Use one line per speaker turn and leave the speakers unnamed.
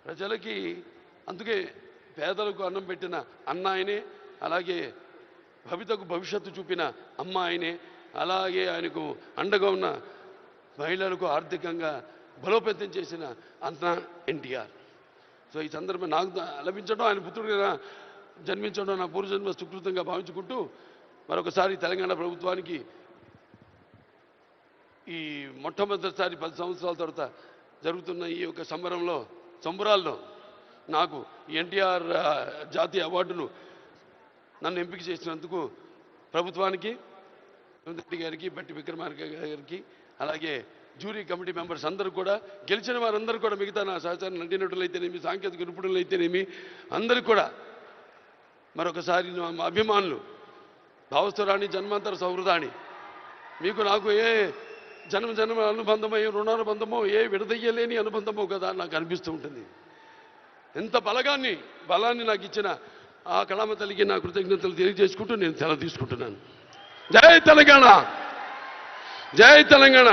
ప్రజలకి. అందుకే పేదలకు అన్నం పెట్టిన అన్న ఆయనే, అలాగే భవితకు భవిష్యత్తు చూపిన అమ్మ ఆయనే, అలాగే ఆయనకు అండగా ఉన్న మహిళలకు ఆర్థికంగా బలోపేతం చేసిన అన్న ఎన్టీఆర్. సో ఈ సందర్భం నాకు లభించడం, ఆయన పుత్రుడిగా జన్మించడం నా పూర్వజన్మ సుకృతంగా భావించుకుంటూ మరొకసారి తెలంగాణ ప్రభుత్వానికి ఈ మొట్టమొదటిసారి 10 సంవత్సరాల తర్వాత జరుగుతున్న ఈ యొక్క సంబరాల్లో నాకు ఎన్టీఆర్ జాతీయ అవార్డును నన్ను ఎంపిక చేసినందుకు ప్రభుత్వానికి, రెడ్డి గారికి, బట్టి విక్రమార్క గారికి, అలాగే జ్యూరీ కమిటీ మెంబర్స్ అందరూ కూడా, గెలిచిన వారందరూ కూడా, మిగతా నా సహచార నటీనటులైతేనేమి, సాంకేతిక నిపుణులైతేనేమి అందరికీ కూడా మరొకసారి మా అభిమానులు, భావస్థురాణి జన్మాంతర సౌహృదాన్ని, మీకు నాకు ఏ జన్మ అనుబంధమో, ఏ రుణానుబంధమో, ఏ విడదయ్యలేని అనుబంధమో కదా నాకు అనిపిస్తూ ఉంటుంది. ఎంత బలాన్ని నాకు ఇచ్చిన ఆ కళామ తల్లికి నా కృతజ్ఞతలు తెలియజేసుకుంటూ నేను సెలవు తీసుకుంటున్నాను. జై తెలంగాణ, జై తెలంగాణ.